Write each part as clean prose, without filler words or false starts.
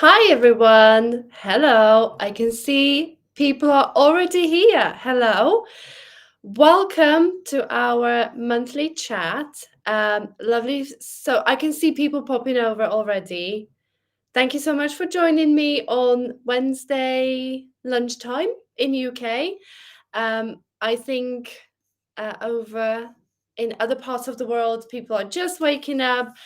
Hi everyone. Hello. I can see people are already here. Hello. Welcome to our monthly chat. Lovely. So I can see people popping over already. Thank you so much for joining me on Wednesday lunchtime in UK. I think over in other parts of the world, people are just waking up.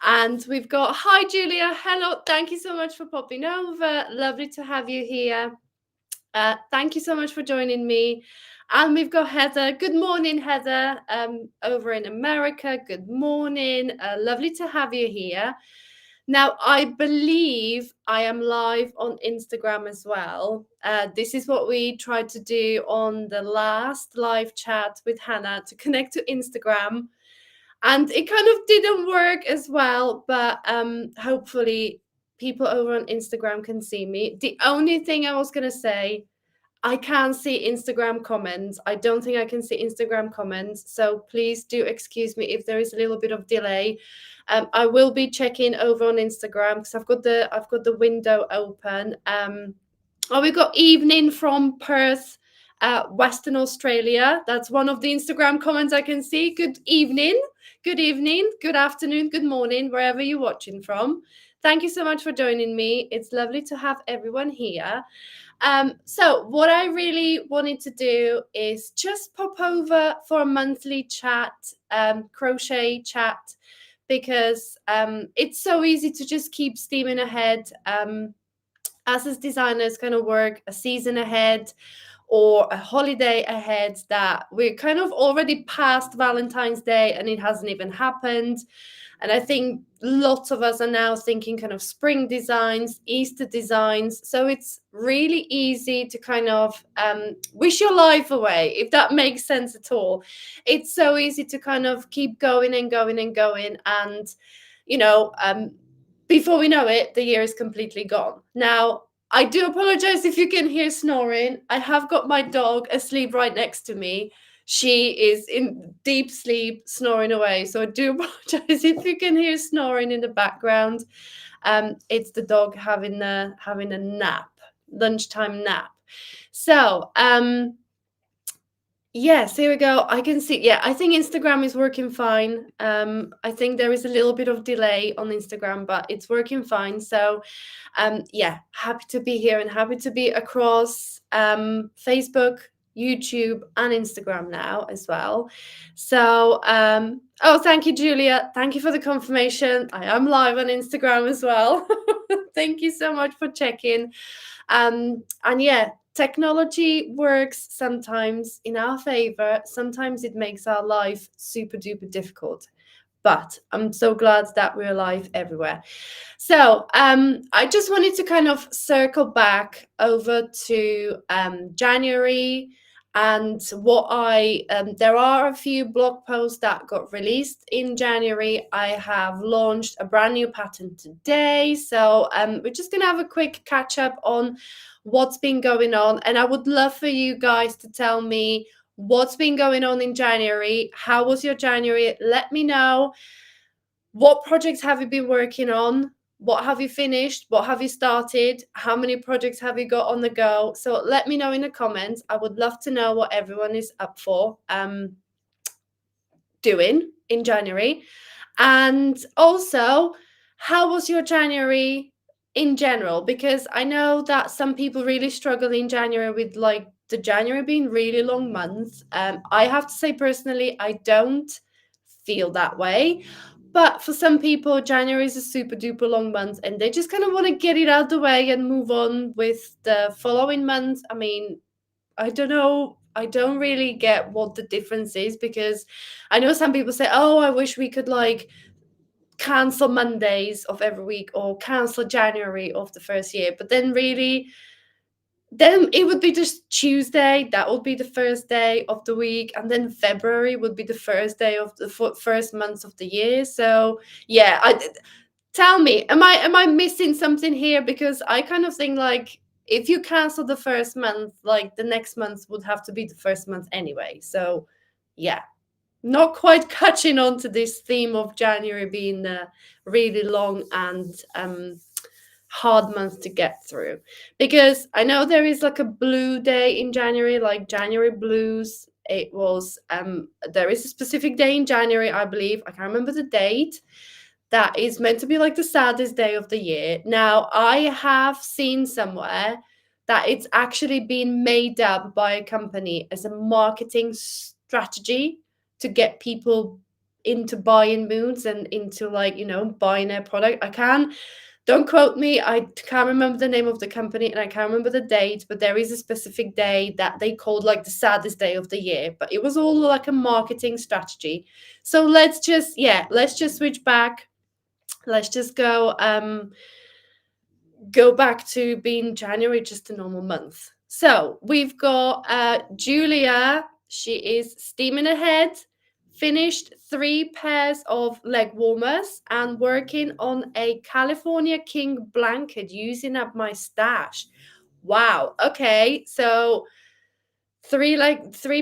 And we've got, hi, Julia. Hello. Thank you so much for popping over. Lovely to have you here. Thank you so much for joining me. And we've got Heather. Good morning, Heather, over in America. Good morning. Lovely to have you here. Now, I believe I am live on Instagram as well. This is what we tried to do on the last live chat with Hannah to connect to Instagram. And it kind of didn't work as well, but hopefully people over on Instagram can see me. The only thing I was going to say, I can't see Instagram comments. I don't think I can see Instagram comments. So please do excuse me if there is a little bit of delay. I will be checking over on Instagram because I've got the window open. We got evening from Perth, Western Australia. That's one of the Instagram comments I can see. Good evening, good afternoon, good morning, wherever you're watching from. Thank you so much for joining me. It's lovely to have everyone here. So what I really wanted to do is just pop over for a monthly chat, crochet chat, because it's so easy to just keep steaming ahead. Us as designers kind of work a season ahead or a holiday ahead that we're kind of already past Valentine's Day and it hasn't even happened. And I think lots of us are now thinking kind of spring designs, Easter designs. So it's really easy to kind of wish your life away, if that makes sense at all. It's so easy to kind of keep going and going and going. And, you know, before we know it, the year is completely gone. Now, I do apologize if you can hear snoring. I have got my dog asleep right next to me. She is in deep sleep, snoring away. So I do apologize if you can hear snoring in the background. It's the dog having a nap, lunchtime nap. So yes, here we go. I can see. Yeah, I think Instagram is working fine. I think there is a little bit of delay on Instagram, but it's working fine. So, yeah, happy to be here and happy to be across Facebook, YouTube, and Instagram now as well. So, oh, thank you, Julia. Thank you for the confirmation. I am live on Instagram as well. Thank you so much for checking. And yeah, technology works sometimes in our favor, sometimes it makes our life super duper difficult. But I'm so glad that we're alive everywhere. So I just wanted to kind of circle back over to January and what there are a few blog posts that got released in January. I have launched a brand new pattern today. So we're just going to have a quick catch up on what's been going on. And I would love for you guys to tell me what's been going on in January. How was your January? Let me know. What projects have you been working on? What have you finished? What have you started? How many projects have you got on the go? So let me know in the comments. I would love to know what everyone is up for doing in January. And also, how was your January in general? Because I know that some people really struggle in January with like the January being really long months. I have to say personally, I don't feel that way. But for some people, January is a super duper long month and they just kind of want to get it out of the way and move on with the following month. I mean, I don't know. I don't really get what the difference is because I know some people say, oh, I wish we could like cancel Mondays of every week or cancel January of the first year. But then really, then it would be just Tuesday. That would be the first day of the week. And then February would be the first day of the first month of the year. So yeah, tell me, am I missing something here? Because I kind of think like if you cancel the first month, like the next month would have to be the first month anyway. So yeah, not quite catching on to this theme of January being really long and hard month to get through, because I know there is like a blue day in January, like January blues. It was there is a specific day in January, I believe, I can't remember the date, that is meant to be like the saddest day of the year. Now, I have seen somewhere that it's actually been made up by a company as a marketing strategy to get people into buying moods and into, like, buying their product. I can Don't quote me. I can't remember the name of the company and I can't remember the date, but there is a specific day that they called like the saddest day of the year. But it was all like a marketing strategy. So let's just switch back. Let's just go back to being January, just a normal month. So we've got Julia. She is steaming ahead, finished 3 pairs of leg warmers and working on a California King blanket using up my stash. Wow. Okay. So three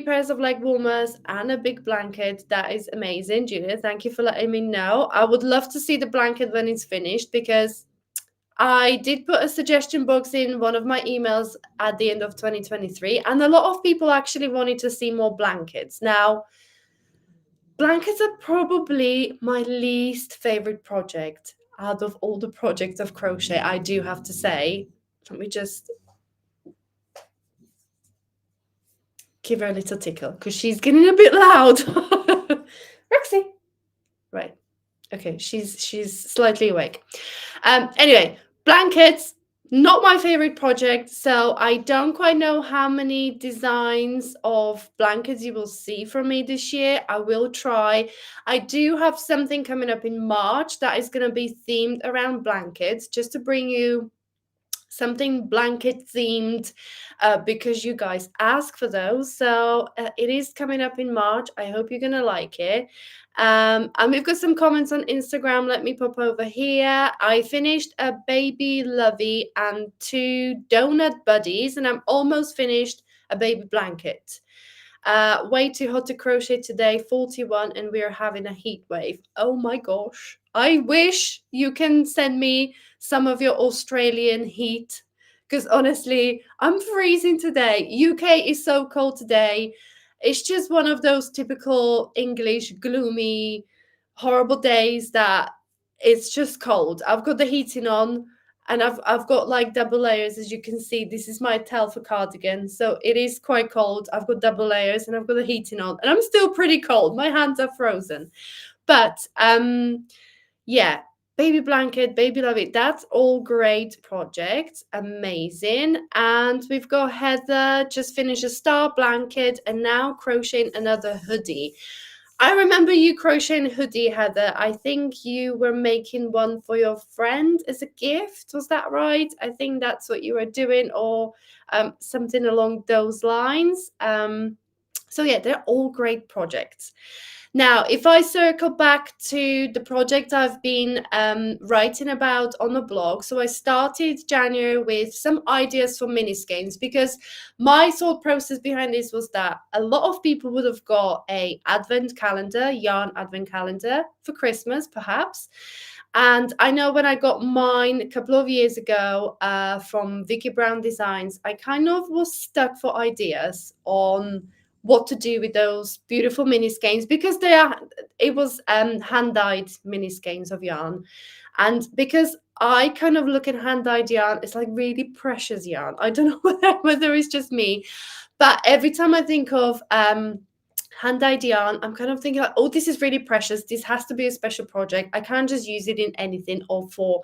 pairs of leg warmers and a big blanket. That is amazing, Julia. Thank you for letting me know. I would love to see the blanket when it's finished, because I did put a suggestion box in one of my emails at the end of 2023, and a lot of people actually wanted to see more blankets. Now, blankets are probably my least favorite project out of all the projects of crochet, I do have to say. Let me just give her a little tickle because she's getting a bit loud. Roxy. Right. Okay, she's slightly awake. Anyway, blankets, not my favorite project, so I don't quite know how many designs of blankets you will see from me this year. I will try. I do have something coming up in March that is going to be themed around blankets, just to bring you something blanket themed, because you guys ask for those. So it is coming up in March. I hope you're gonna like it. And we've got some comments on Instagram. Let me pop over here. I finished a baby lovey and 2 donut buddies, and I'm almost finished a baby blanket. Way too hot to crochet today, 41, and we are having a heat wave. Oh my gosh. I wish you can send me some of your Australian heat, because honestly, I'm freezing today. UK is so cold today. It's just one of those typical English gloomy, horrible days that it's just cold. I've got the heating on, and I've got like double layers. As you can see, this is my Telford cardigan, so it is quite cold. I've got double layers and I've got the heating on, and I'm still pretty cold. My hands are frozen. But yeah, baby blanket, baby love it. That's all great projects, amazing. And we've got Heather just finished a star blanket and now crocheting another hoodie. I remember you crocheting a hoodie, Heather. I think you were making one for your friend as a gift. Was that right? I think that's what you were doing, or something along those lines. So yeah, they're all great projects. Now, if I circle back to the project I've been writing about on the blog, so I started January with some ideas for mini skeins, because my thought process behind this was that a lot of people would have got a advent calendar, yarn advent calendar for Christmas, perhaps. And I know when I got mine a couple of years ago from Vicky Brown Designs, I kind of was stuck for ideas on what to do with those beautiful mini skeins, because it was hand dyed mini skeins of yarn, and because I kind of look at hand dyed yarn, it's like really precious yarn. I don't know whether it's just me, but every time I think of hand dyed yarn, I'm kind of thinking like, oh, this is really precious. This has to be a special project. I can't just use it in anything or for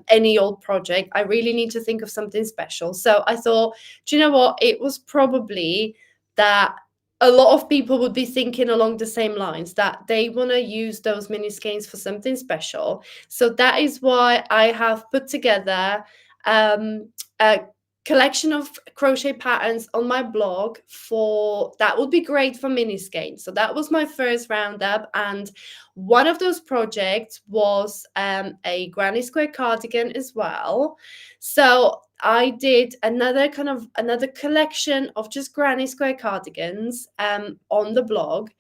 any old project. I really need to think of something special. So I thought, do you know what? It was probably that a lot of people would be thinking along the same lines, that they want to use those mini skeins for something special. So that is why I have put together a collection of crochet patterns on my blog for that would be great for mini skeins. So that was my first roundup, and one of those projects was a granny square cardigan as well. So I did another collection of just granny square cardigans on the blog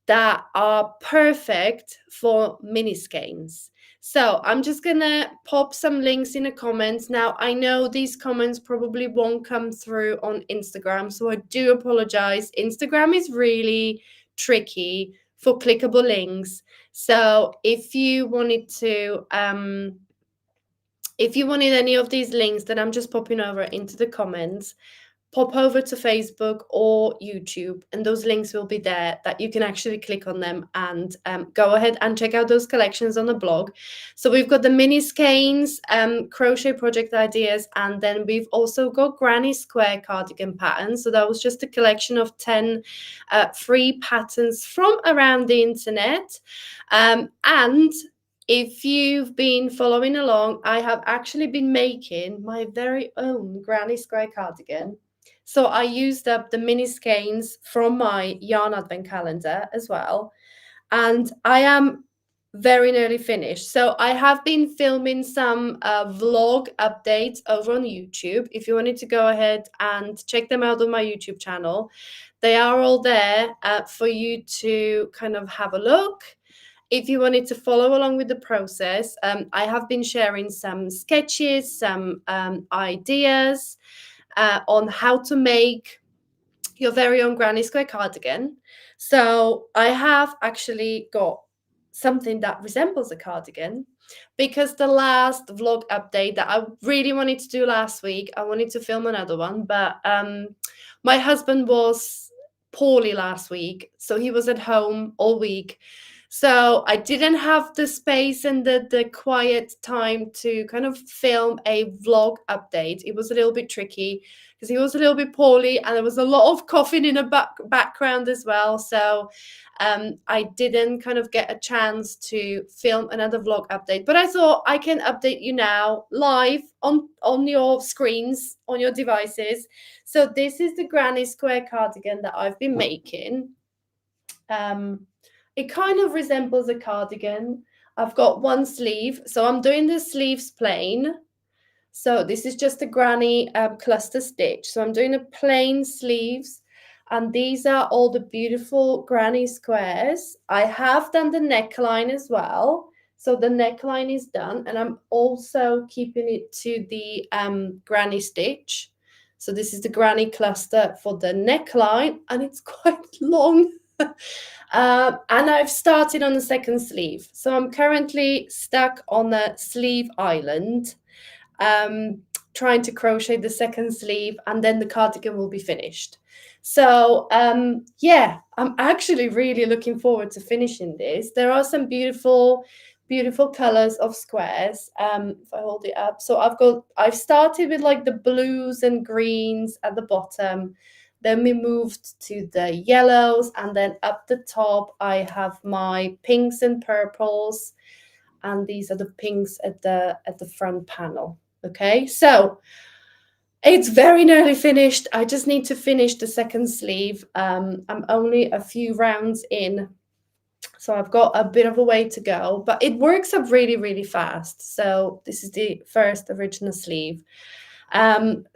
that are perfect for mini skeins. So I'm just gonna pop some links in the comments. Now, I know these comments probably won't come through on Instagram, so I do apologize. Instagram is really tricky for clickable links. So if you wanted any of these links that I'm just popping over into the comments, pop over to Facebook or YouTube, and those links will be there that you can actually click on them and go ahead and check out those collections on the blog. So we've got the mini skeins, crochet project ideas, and then we've also got granny square cardigan patterns. So that was just a collection of 10 free patterns from around the internet. And if you've been following along, I have actually been making my very own granny square cardigan. So I used up the mini skeins from my yarn advent calendar as well. And I am very nearly finished. So I have been filming some vlog updates over on YouTube. If you wanted to go ahead and check them out on my YouTube channel, they are all there for you to kind of have a look. If you wanted to follow along with the process, I have been sharing some sketches, some ideas on how to make your very own granny square cardigan. So I have actually got something that resembles a cardigan, because the last vlog update that I really wanted to do last week, I wanted to film another one, but my husband was poorly last week, so he was at home all week. So I didn't have the space and the quiet time to kind of film a vlog update. It was a little bit tricky because he was a little bit poorly and there was a lot of coughing in the background as well. So I didn't kind of get a chance to film another vlog update. But I thought I can update you now live on your screens, on your devices. So this is the granny square cardigan that I've been making. It kind of resembles a cardigan. I've got one sleeve, so I'm doing the sleeves plain. So this is just a granny cluster stitch. So I'm doing a plain sleeves, and these are all the beautiful granny squares. I have done the neckline as well. So the neckline is done, and I'm also keeping it to the granny stitch. So this is the granny cluster for the neckline, and it's quite long. And I've started on the second sleeve. So I'm currently stuck on the sleeve island, trying to crochet the second sleeve, and then the cardigan will be finished. So yeah, I'm actually really looking forward to finishing this. There are some beautiful colors of squares. If I hold it up, so I've started with like the blues and greens at the bottom. Then we moved to the yellows, and then up the top I have my pinks and purples, and these are the pinks at the front panel. Okay, so it's very nearly finished. I just need to finish the second sleeve. I'm only a few rounds in, so I've got a bit of a way to go, but it works up really, really fast. So this is the first original sleeve.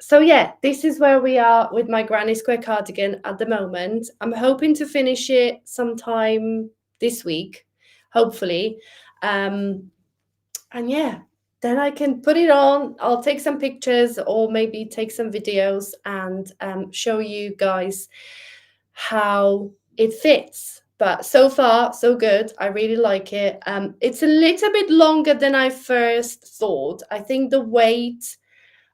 So yeah, this is where we are with my granny square cardigan at the moment. I'm hoping to finish it sometime this week, hopefully. And yeah, then I can put it on. I'll take some pictures or maybe take some videos and show you guys how it fits. But so far, so good. I really like it. It's a little bit longer than I first thought. I think the weight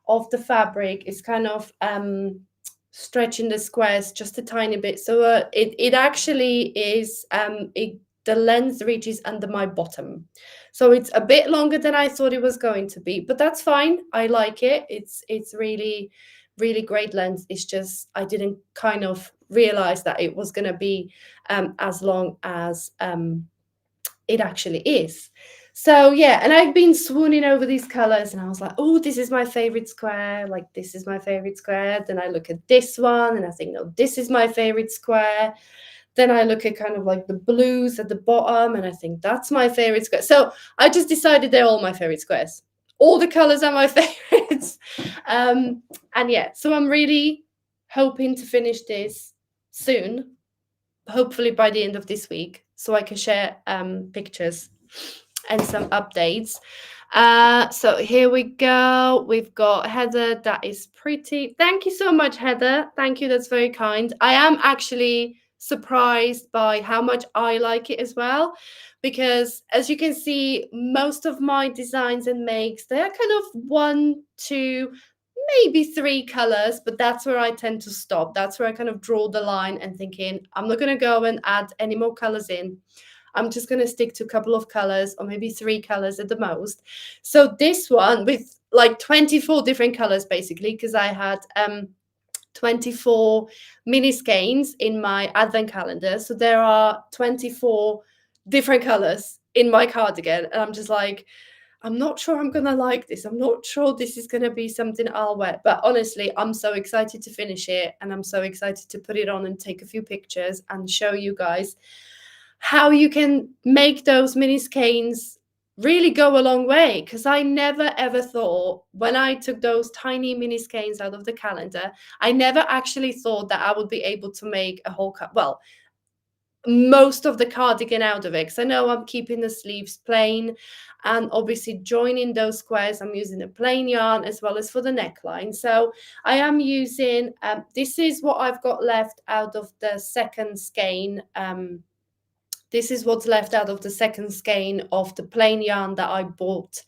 of the fabric is kind of stretching the squares just a tiny bit. So it actually is, the length reaches under my bottom. So it's a bit longer than I thought it was going to be, but that's fine. I like it. It's really, really great length. It's just I didn't kind of realize that it was going to be as long as it actually is. So yeah, and I've been swooning over these colors, and I was like, oh, this is my favorite square. Like, this is my favorite square. Then I look at this one and I think, no, this is my favorite square. Then I look at kind of like the blues at the bottom and I think that's my favorite square. So I just decided they're all my favorite squares. All the colors are my favorites. And yeah, so I'm really hoping to finish this soon, hopefully by the end of this week, so I can share pictures and some updates. So here we go. We've got Heather. That is pretty. Thank you so much, Heather. Thank you. That's very kind. I am actually surprised by how much I like it as well, because as you can see, most of my designs and makes, they're kind of one, two, maybe three colors, but that's where I tend to stop. That's where I kind of draw the line and thinking, I'm not going to go and add any more colors in. I'm just going to stick to a couple of colors or maybe three colors at the most. So this one with like 24 different colors, basically, because I had 24 mini skeins in my advent calendar. So there are 24 different colors in my cardigan. And I'm just like, I'm not sure I'm going to like this. I'm not sure this is going to be something I'll wear. But honestly, I'm so excited to finish it. And I'm so excited to put it on and take a few pictures and show you guys how you can make those mini skeins really go a long way. Because I never ever thought, when I took those tiny mini skeins out of the calendar, I never actually thought that I would be able to make a whole well, most of the cardigan out of it, because I know I'm keeping the sleeves plain, and obviously joining those squares I'm using a plain yarn as well as for the neckline. So I am using this is what I've got left out of the second skein. This is what's left out of the second skein of the plain yarn that I bought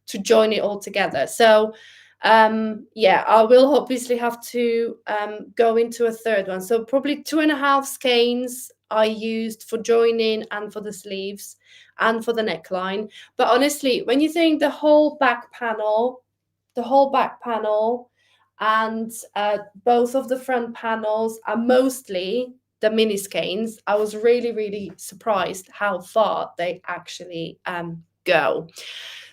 to join it all together. So yeah, I will obviously have to go into a third one. So probably 2.5 skeins I used for joining and for the sleeves and for the neckline. But honestly, when you think the whole back panel and both of the front panels are mostly the mini skeins, I was really, really surprised how far they actually go.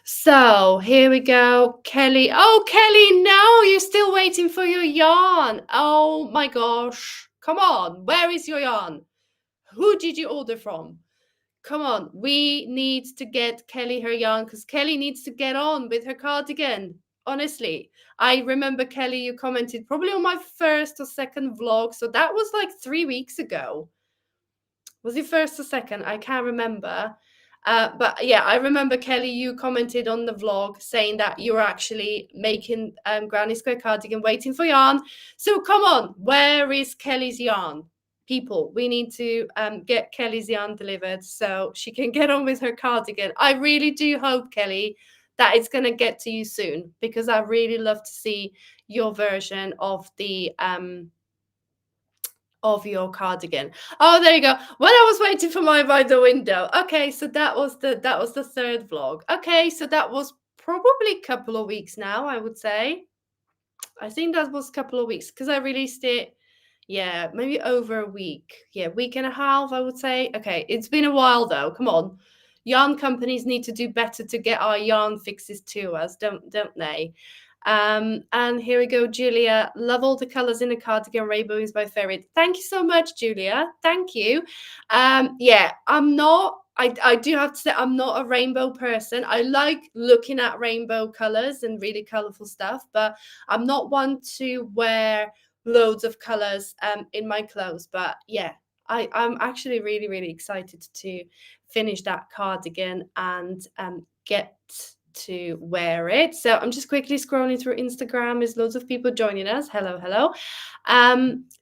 So here we go, Kelly. Oh, Kelly, no, you're still waiting for your yarn. Oh my gosh. Come on, where is your yarn? Who did you order from? Come on, we need to get Kelly her yarn because Kelly needs to get on with her cardigan. Honestly, I remember, Kelly, you commented probably on my first or second vlog. So that was like 3 weeks ago. Was it first or second? I can't remember. But yeah, I remember, Kelly, you commented on the vlog saying that you were actually making Granny Square cardigan, waiting for yarn. So come on, where is Kelly's yarn? People, we need to get Kelly's yarn delivered so she can get on with her cardigan. I really do hope, Kelly, that it's going to get to you soon, because I really love to see your version of the of your cardigan. Oh, there you go. When I was waiting for mine by the window. Okay, so that was the third vlog. Okay, so that was probably a couple of weeks now, I would say. I think that was a couple of weeks because I released it, yeah, maybe over a week. Yeah, week and a half, I would say. Okay, it's been a while though. Come on. Yarn companies need to do better to get our yarn fixes to us, don't they? And here we go, Julia. Love all the colors in the cardigan. Rainbow is my favorite. Thank you so much, Julia. Thank you. Yeah, I do have to say, I'm not a rainbow person. I like looking at rainbow colors and really colorful stuff, but I'm not one to wear loads of colors in my clothes. But yeah, I'm actually really, really excited to finish that cardigan and get to wear it. So I'm just quickly scrolling through Instagram. There's loads of people joining us. Hello.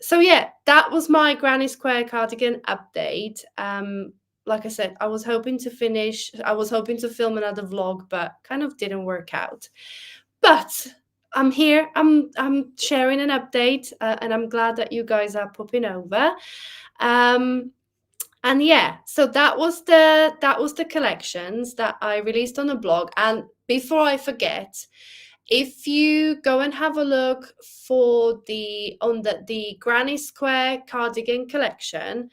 So yeah, that was my Granny Square cardigan update. Like I said, I was hoping to film another vlog, but kind of didn't work out. But I'm here. I'm sharing an update, and I'm glad that you guys are popping over. And yeah, so that was the collections that I released on the blog. And before I forget, if you go and have a look for the Granny Square cardigan collection,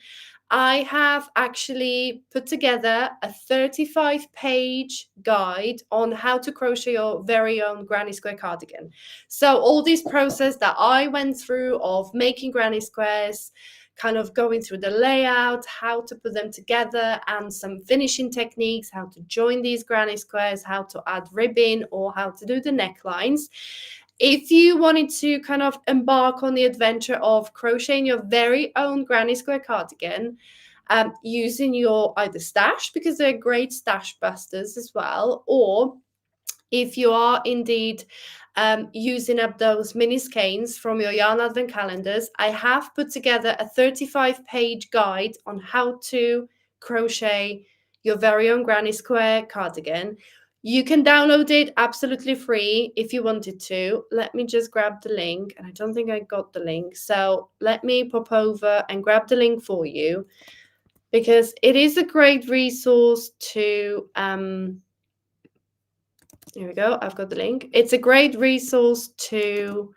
I have actually put together a 35-page guide on how to crochet your very own Granny Square cardigan. So all this process that I went through of making Granny Squares, kind of going through the layout, how to put them together, and some finishing techniques, how to join these Granny Squares, how to add ribbing, or how to do the necklines. If you wanted to kind of embark on the adventure of crocheting your very own Granny Square cardigan, using your either stash, because they're great stash busters as well, or if you are indeed using up those mini skeins from your yarn advent calendars, I have put together a 35-page guide on how to crochet your very own granny square cardigan. You can download it absolutely free if you wanted to. Let me just grab the link, and I don't think I got the link, so let me pop over and grab the link for you, because it is a great resource to here we go. I've got the link. It's a great resource to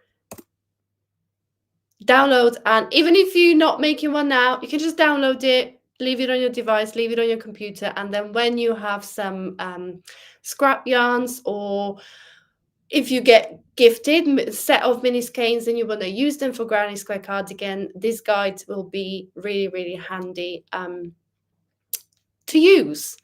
download. And even if you're not making one now, you can just download it, leave it on your device, leave it on your computer. And then when you have some scrap yarns, or if you get gifted a set of mini skeins and you want to use them for granny square cardigan, this guide will be really, really handy to use.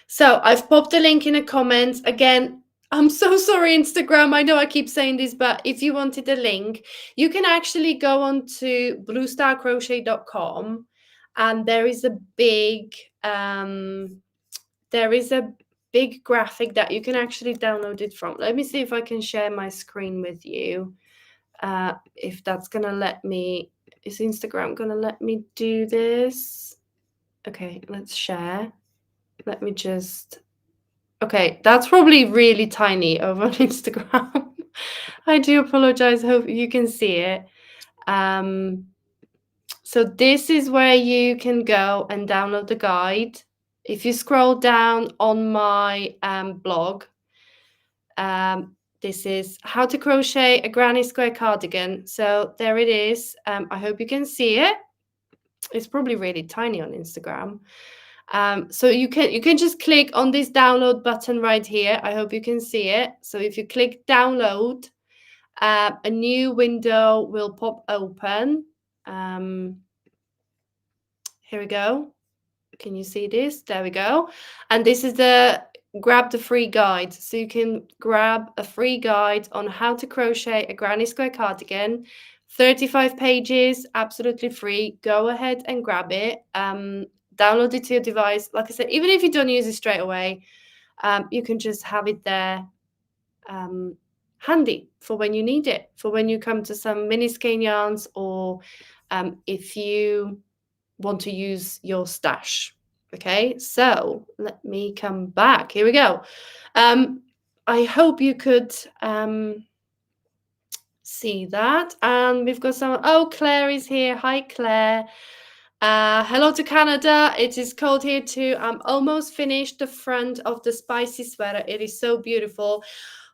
So I've popped the link in a comment. Again, I'm so sorry, Instagram. I know I keep saying this, but if you wanted a link, you can actually go on to bluestarcrochet.com, and there is a big graphic that you can actually download it from. Let me see if I can share my screen with you. If that's gonna let me. Is Instagram gonna let me do this? Okay, let's share. Let me just. Okay, that's probably really tiny over on Instagram. I do apologize. Hope you can see it. So this is where you can go and download the guide. If you scroll down on my blog, this is how to crochet a granny square cardigan. So there it is. I hope you can see it. It's probably really tiny on Instagram. So you can just click on this download button right here. I hope you can see it. So if you click download, a new window will pop open. Here we go. Can you see this? There we go. And this is the grab the free guide. So you can grab a free guide on how to crochet a granny square cardigan. 35 pages, absolutely free. Go ahead and grab it. Download it to your device. Like I said, even if you don't use it straight away, you can just have it there handy for when you need it, for when you come to some mini skein yarns, or if you want to use your stash. Okay, so let me come back. Here we go. I hope you could see that. And we've got someone. Oh, Claire is here. Hi, Claire. Hello to Canada. It is cold here too. I'm almost finished the front of the spicy sweater. It is so beautiful.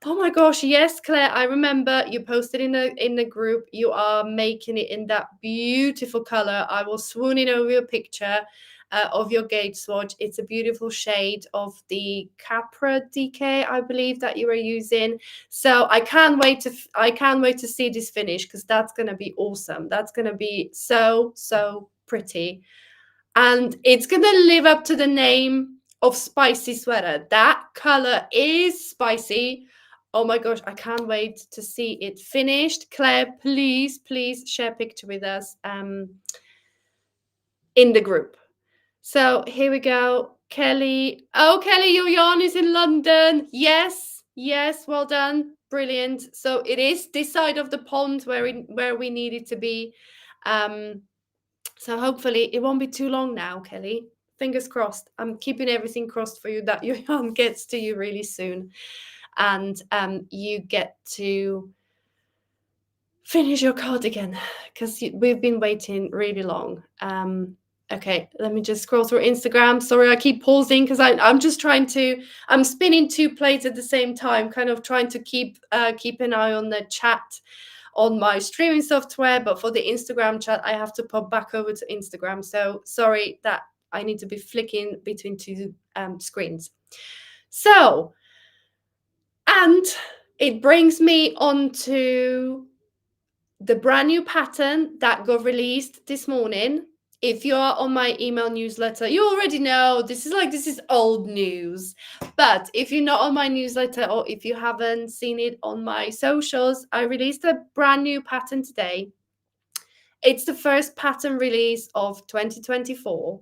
Oh my gosh, yes, Claire, I remember you posted in the group. You are making it in that beautiful color. I was swooning over your picture of your gauge swatch. It's a beautiful shade of the Capra DK, I believe, that you were using. So I can't wait to see this finish, because that's gonna be awesome. That's gonna be so pretty, and it's gonna live up to the name of spicy sweater. That color is spicy. Oh my gosh, I can't wait to see it finished. Claire, please share a picture with us in the group. So here we go. Kelly. Oh, Kelly, your yarn is in London. Yes, well done. Brilliant. So it is this side of the pond where we need it to be. So hopefully it won't be too long now, Kelly. Fingers crossed. I'm keeping everything crossed for you that your yarn gets to you really soon, and you get to finish your cardigan, because we've been waiting really long. Okay, let me just scroll through Instagram. Sorry, I keep pausing because I'm spinning two plates at the same time, kind of trying to keep an eye on the chat on my streaming software, but for the Instagram chat, I have to pop back over to Instagram. So sorry that I need to be flicking between two screens. So, and it brings me on to the brand new pattern that got released this morning. If you are on my email newsletter, you already know this is old news. But if you're not on my newsletter, or if you haven't seen it on my socials, I released a brand new pattern today. It's the first pattern release of 2024.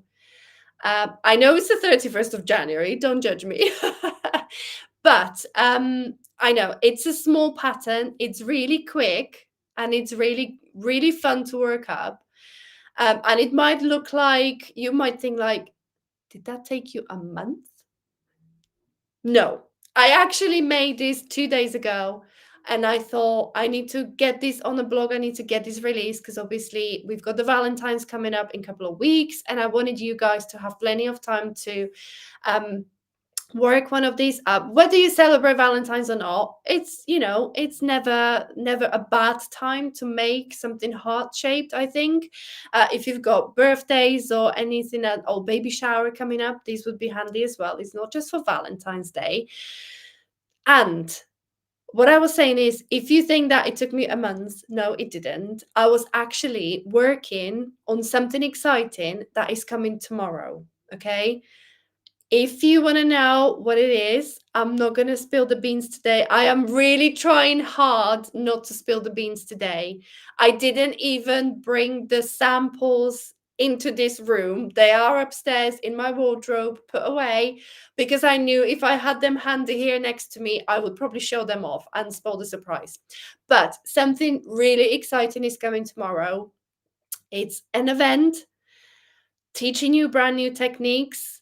I know it's the 31st of January, don't judge me. But I know it's a small pattern, it's really quick, and it's really, really fun to work up. And it might look like, you might think like, did that take you a month? No, I actually made this 2 days ago. And I thought I need to get this on the blog. I need to get this released because obviously we've got the Valentine's coming up in a couple of weeks. And I wanted you guys to have plenty of time to um, work one of these up. Whether you celebrate Valentine's or not, it's never a bad time to make something heart shaped. I think if you've got birthdays or anything or baby shower coming up, these would be handy as well. It's not just for Valentine's Day. And what I was saying is, if you think that it took me a month, no, it didn't. I was actually working on something exciting that is coming tomorrow. Okay. If you want to know what it is, I'm not going to spill the beans today. I am really trying hard not to spill the beans today. I didn't even bring the samples into this room. They are upstairs in my wardrobe, put away, because I knew if I had them handy here next to me, I would probably show them off and spoil the surprise. But something really exciting is coming tomorrow. It's an event teaching you brand new techniques,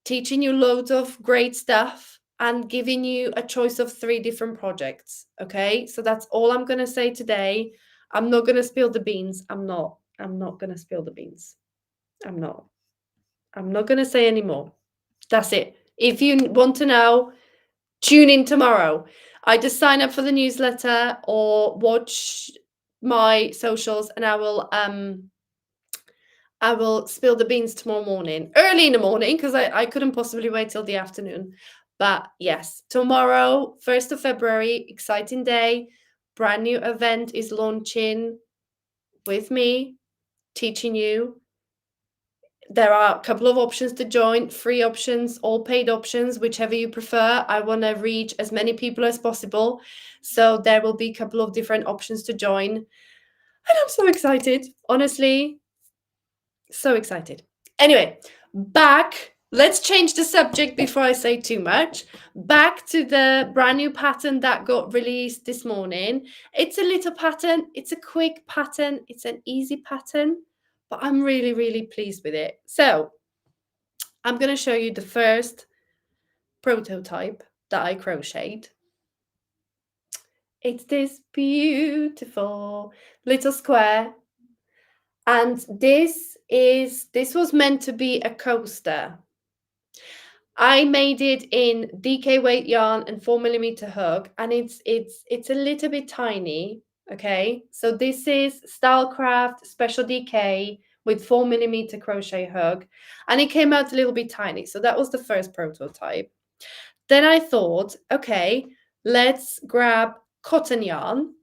teaching you loads of great stuff, and giving you a choice of 3 different projects. Okay, so that's all I'm going to say today. I'm not going to spill the beans. I'm not going to spill the beans. I'm not going to say anymore. That's it. If you want to know, tune in tomorrow. Either sign up for the newsletter or watch my socials, and I will spill the beans tomorrow morning, early in the morning, because I couldn't possibly wait till the afternoon. But yes, tomorrow, 1st of February, exciting day. Brand new event is launching with me, teaching you. There are a couple of options to join, free options, all paid options, whichever you prefer. I want to reach as many people as possible. So there will be a couple of different options to join. And I'm so excited, honestly. So excited. Anyway, let's change the subject before I say too much. Back to the brand new pattern that got released this morning. It's a little pattern, it's a quick pattern, it's an easy pattern, but I'm really, really pleased with it. So I'm going to show you the first prototype that I crocheted. It's this beautiful little square. And this was meant to be a coaster. I made it in DK weight yarn and 4mm hook, and it's a little bit tiny. Okay, so this is Stylecraft Special DK with 4mm crochet hook, and it came out a little bit tiny. So that was the first prototype. Then I thought, okay, let's grab cotton yarn,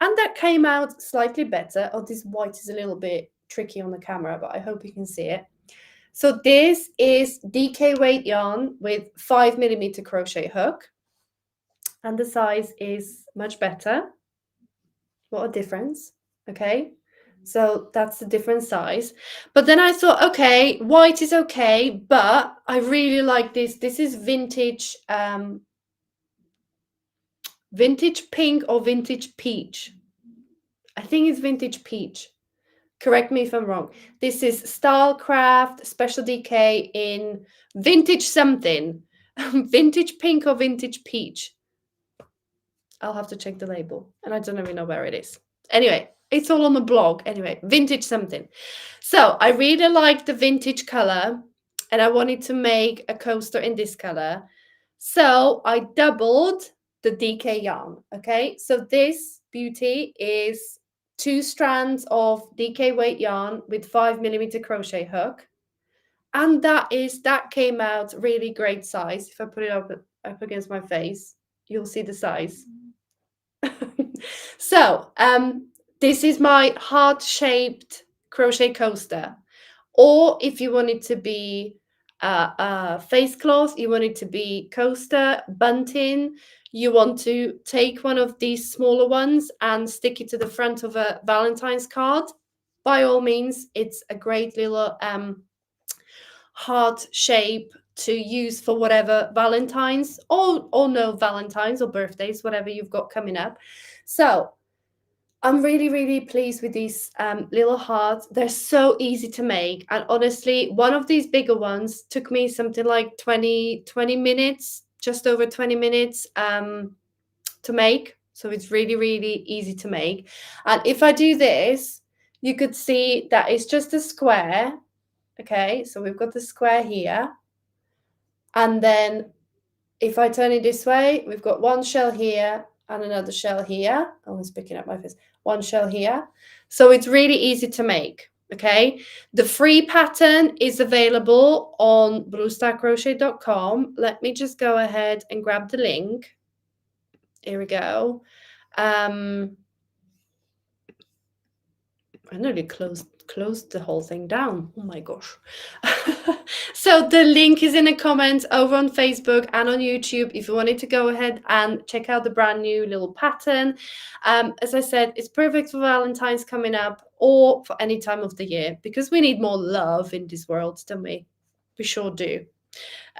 and that came out slightly better. Oh, this white is a little bit tricky on the camera, but I hope you can see it. So this is DK weight yarn with 5mm crochet hook, and the size is much better. What a difference. Okay, so that's the different size. But then I thought, okay, white is okay, but I really like this. This is vintage vintage pink or vintage peach. I think it's vintage peach. Correct me if I'm wrong. This is Stylecraft Special DK in vintage something. Vintage pink or vintage peach. I'll have to check the label, and I don't even know where it is. Anyway, it's all on the blog. Anyway, vintage something. So I really like the vintage color, and I wanted to make a coaster in this color. So I doubled the DK yarn. Okay, so this beauty is 2 strands of DK weight yarn with 5mm crochet hook, and that came out really great size. If I put it up against my face, you'll see the size. So this is my heart-shaped crochet coaster, or if you want it to be a face cloth, you want it to be coaster, bunting, you want to take one of these smaller ones and stick it to the front of a Valentine's card, by all means, it's a great little heart shape to use for whatever Valentine's or no Valentine's or birthdays, whatever you've got coming up. So I'm really, really pleased with these little hearts. They're so easy to make. And honestly, one of these bigger ones took me something like 20 minutes, just over 20 minutes to make. So it's really, really easy to make. And if I do this, you could see that it's just a square. Okay, so we've got the square here. And then if I turn it this way, we've got one shell here and another shell here. Oh, it's picking up my face. One shell here. So it's really easy to make. Okay. The free pattern is available on bluestarcrochet.com. Let me just go ahead and grab the link. Here we go. I nearly closed the whole thing down. Oh my gosh. So the link is in the comments over on Facebook and on YouTube if you wanted to go ahead and check out the brand new little pattern. As I said, it's perfect for Valentine's coming up or for any time of the year because we need more love in this world, don't we? We sure do.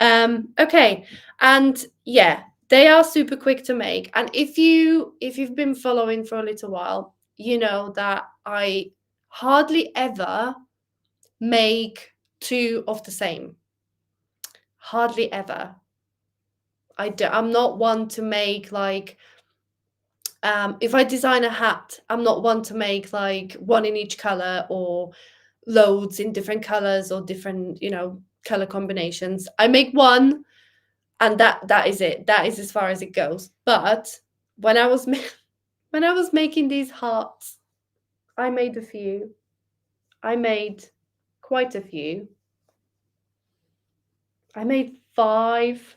Okay, and yeah, they are super quick to make. And if you've been following for a little while, you know that I hardly ever make two of the same. Hardly ever. I'm not one to make like if I design a hat, I'm not one to make like one in each color or loads in different colors or different, color combinations. I make one and that is it. That is as far as it goes. But when I was when I was making these hearts, I made a few. I made quite a few. I made 5.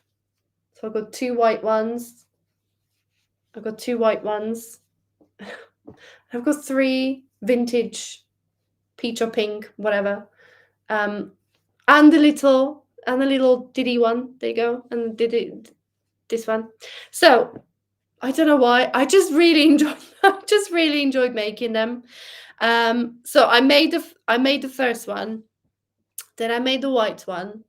So I've got 2 white ones. I've got 2 white ones. I've got 3 vintage peach or pink, whatever. And the little diddy one. There you go. And this one. So I don't know why. I just really enjoyed making them. So I made the first one, then I made the white one,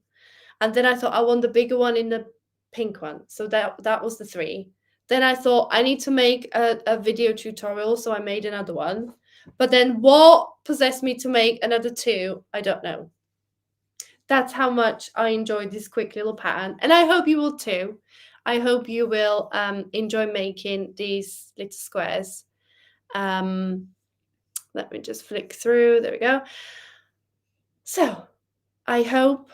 and then I thought I want the bigger one in the pink one. So that was the 3. Then I thought I need to make a video tutorial, so I made another one. But then what possessed me to make another 2, I don't know. That's how much I enjoyed this quick little pattern, and I hope you will too. I hope you will enjoy making these little squares. Let me just flick through. There we go. So I hope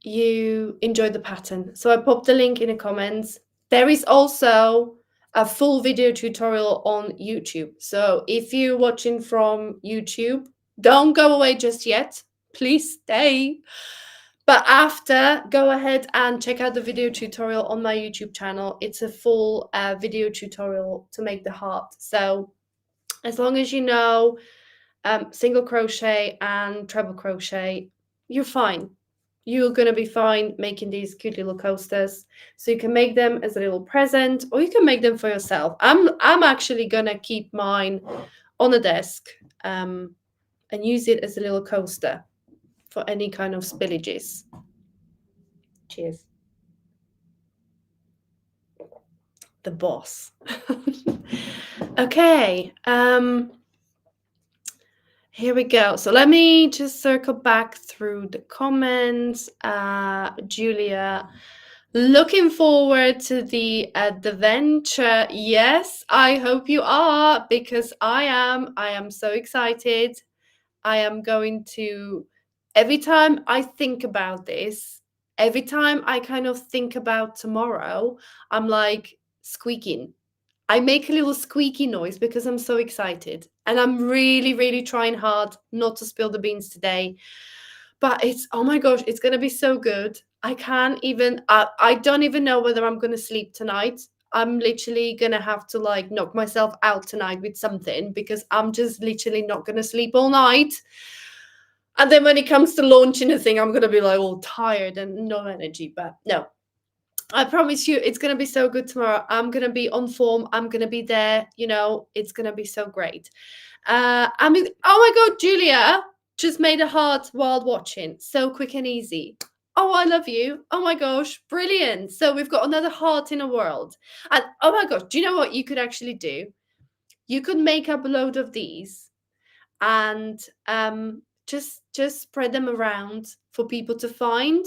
you enjoyed the pattern. So I popped the link in the comments. There is also a full video tutorial on YouTube. So if you're watching from YouTube, don't go away just yet. Please stay. But after, go ahead and check out the video tutorial on my YouTube channel. It's a full video tutorial to make the heart. So as long as you know single crochet and treble crochet, you're fine. You're going to be fine making these cute little coasters. So you can make them as a little present or you can make them for yourself. I'm actually going to keep mine on the desk and use it as a little coaster for any kind of spillages. Cheers. The boss. Okay. Here we go. So let me just circle back through the comments. Julia, looking forward to the adventure. Yes, I hope you are, because I am. I am so excited. I am going to, every time I think about this, every time I kind of think about tomorrow, I'm like squeaking. I make a little squeaky noise because I'm so excited. And I'm really, really trying hard not to spill the beans today. But it's, oh my gosh, it's going to be so good. I can't even, I don't even know whether I'm going to sleep tonight. I'm literally going to have to like knock myself out tonight with something because I'm just literally not going to sleep all night. And then when it comes to launching a thing, I'm going to be like all tired and no energy. But no, I promise you, it's going to be so good tomorrow. I'm going to be on form. I'm going to be there. It's going to be so great. I mean, oh my God, Julia, Just made a heart while watching. So quick and easy. Oh, I love you. Oh my gosh, brilliant. So we've got another heart in a world. And oh my gosh, do you know what you could actually do? You could make up a load of these and just spread them around for people to find.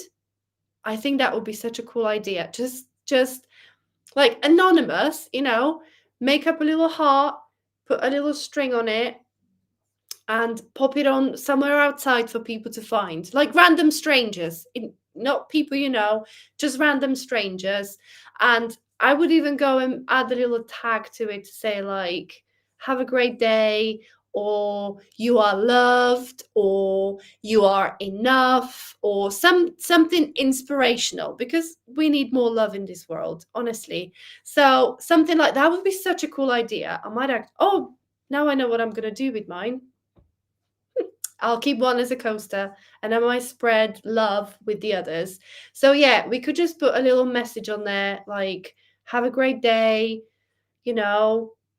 I think that would be such a cool idea. Just like anonymous, make up a little heart, put a little string on it, and pop it on somewhere outside for people to find, like random strangers, not people just random strangers. And I would even go and add a little tag to it to say, like, have a great day, or you are loved, or you are enough, or something inspirational, because we need more love in this world, honestly. So something like that would be such a cool idea. I might now I know what I'm going to do with mine. I'll keep one as a coaster, and I might spread love with the others. So yeah, we could just put a little message on there, like, have a great day,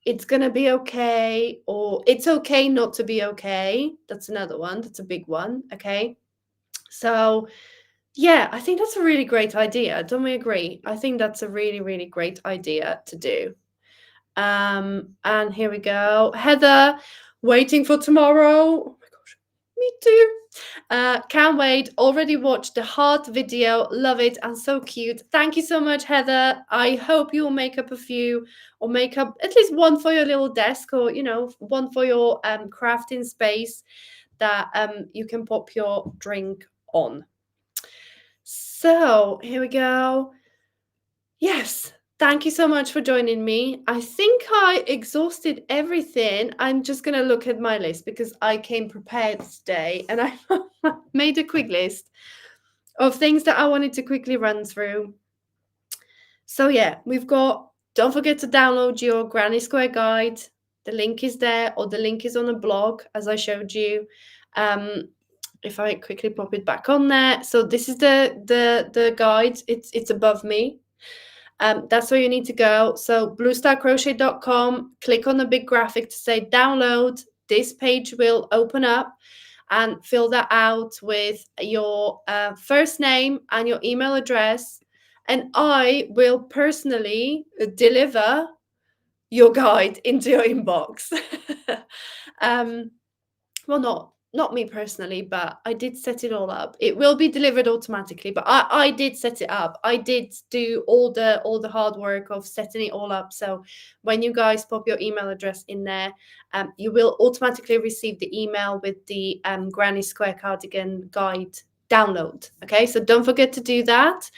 it's gonna be okay, or it's okay not to be okay. That's another one. That's a big one. Okay. So yeah, I think that's a really great idea. Don't we agree? I think that's a really, really great idea to do. And here we go. Heather, waiting for tomorrow. Oh my gosh, me too. Can't wait. Already watched the heart video. Love it and so cute. Thank you so much, Heather. I hope you'll make up a few, or make up at least one for your little desk, or one for your crafting space that you can pop your drink on. So here we go. Yes, thank you so much for joining me. I think I exhausted everything. I'm just going to look at my list because I came prepared today, and I made a quick list of things that I wanted to quickly run through. So yeah, don't forget to download your Granny Square guide. The link is there, or the link is on a blog, as I showed you. If I quickly pop it back on there. So this is the guide. It's above me. That's where you need to go. So bluestarcrochet.com, click on the big graphic to say download. This page will open up, and fill that out with your first name and your email address. And I will personally deliver your guide into your inbox. Well, not me personally, but I did set it all up. It will be delivered automatically, but I did set it up. I did do all the hard work of setting it all up. So when you guys pop your email address in there, you will automatically receive the email with the Granny Square cardigan guide download. Okay, so don't forget to do that.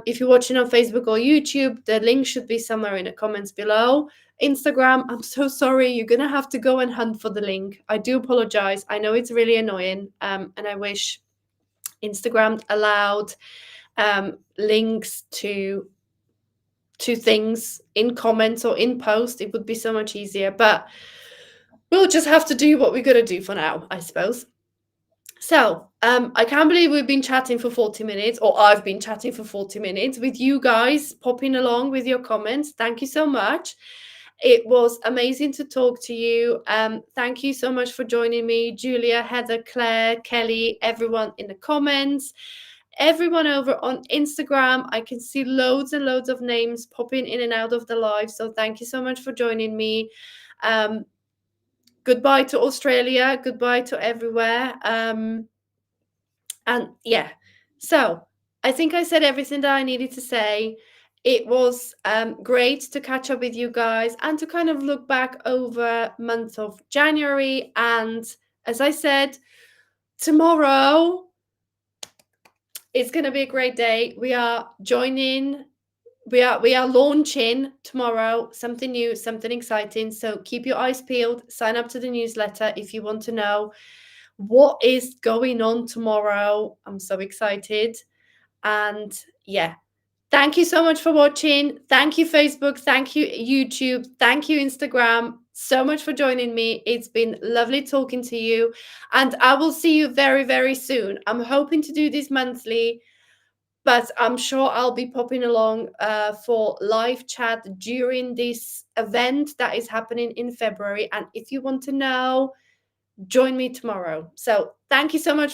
If you're watching on Facebook or YouTube, the link should be somewhere in the comments below. Instagram, I'm so sorry. You're going to have to go and hunt for the link. I do apologize. I know it's really annoying. And I wish Instagram allowed links to things in comments or in post. It would be so much easier. But we'll just have to do what we're going to do for now, I suppose. So I can't believe we've been chatting for 40 minutes, or I've been chatting for 40 minutes with you guys, popping along with your comments. Thank you so much. It was amazing to talk to you. Thank you so much for joining me, Julia, Heather, Claire, Kelly, everyone in the comments, everyone over on Instagram. I can see loads and loads of names popping in and out of the live. So thank you so much for joining me. Goodbye to Australia. Goodbye to everywhere. And yeah, so I think I said everything that I needed to say. It was great to catch up with you guys and to kind of look back over month of January. And as I said, tomorrow it's going to be a great day. We are launching tomorrow something new, something exciting. So keep your eyes peeled. Sign up to the newsletter if you want to know what is going on tomorrow. I'm so excited. And yeah, thank you so much for watching. Thank you, Facebook. Thank you, YouTube. Thank you, Instagram. So much for joining me. It's been lovely talking to you. And I will see you very, very soon. I'm hoping to do this monthly, but I'm sure I'll be popping along for live chat during this event that is happening in February. And if you want to know join me tomorrow. So thank you so much